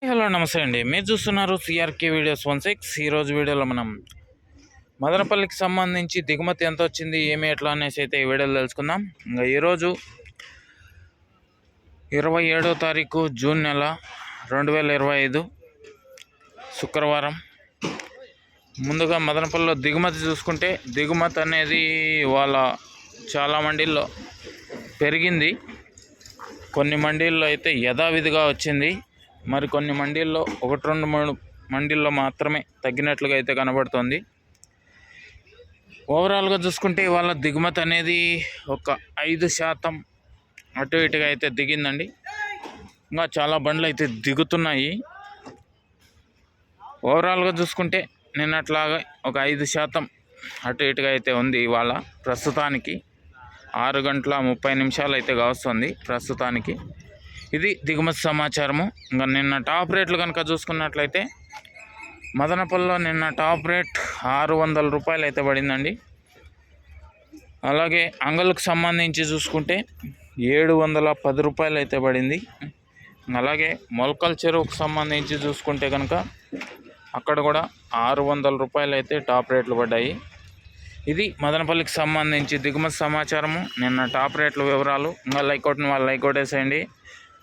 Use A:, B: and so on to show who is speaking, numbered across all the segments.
A: Hello నమస్తే అండి, మీరు చూస్తున్నారు సిఆర్కే వీడియోస్ 16. ఈరోజు వీడియోలో మనం మదనపల్లికి సంబంధించి దిగుమతి ఎంత వచ్చింది, ఏమి ఎట్లా అనేసి అయితే ఈ వీడియోలో తెలుసుకుందాం. ఇంకా ఈరోజు 27వ తారీఖు జూన్ నెల 2025 శుక్రవారం. ముందుగా మదనపల్లిలో దిగుమతి చూసుకుంటే దిగుమతి అనేది వాళ్ళ చాలా మండీల్లో పెరిగింది. కొన్ని మండీల్లో అయితే యథావిధిగా వచ్చింది, మరి కొన్ని మండీల్లో 1-2 మండీల్లో మాత్రమే తగ్గినట్లుగా అయితే కనబడుతుంది. ఓవరాల్గా చూసుకుంటే వాళ్ళ దిగుమతి అనేది ఒక 5% అటు ఇటుగా అయితే దిగిందండి. ఇంకా చాలా బండ్లు అయితే దిగుతున్నాయి. ఓవరాల్గా చూసుకుంటే నిన్నట్లాగా ఒక 5% అటు ఇటుగా అయితే ఉంది. ఇవాళ ప్రస్తుతానికి 6:30 అయితే కావస్తుంది ప్రస్తుతానికి. ఇది దిగుమతి సమాచారము. ఇంకా నిన్న టాప్ రేట్లు కనుక చూసుకున్నట్లయితే మదనపల్లిలో నిన్న టాప్ రేట్ 600 రూపాయలు అయితే పడిందండి. అలాగే అంగళ్ళకు సంబంధించి చూసుకుంటే 710 రూపాయలు అయితే పడింది. అలాగే మొలకల చెరువుకు సంబంధించి చూసుకుంటే కనుక అక్కడ కూడా 600 రూపాయలు అయితే టాప్ రేట్లు పడ్డాయి. ఇది మదనపల్లికి సంబంధించి దిగుమతి సమాచారము, నిన్న టాప్ రేట్ల వివరాలు. ఇంకా లైక్ వేసేయండి.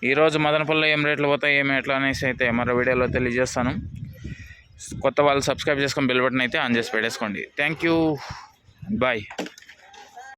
A: ఈరోజు మదనపల్లిలో ఏం రేట్లు పోతాయి, ఏమి ఎట్లా అనేసి అయితే మరో వీడియోలో తెలియజేస్తాను. కొత్త వాళ్ళు సబ్స్క్రైబ్ చేసుకొని బెల్ బటన్ అయితే ఆన్ చేసి పెట్టేసుకోండి. Thank you, bye.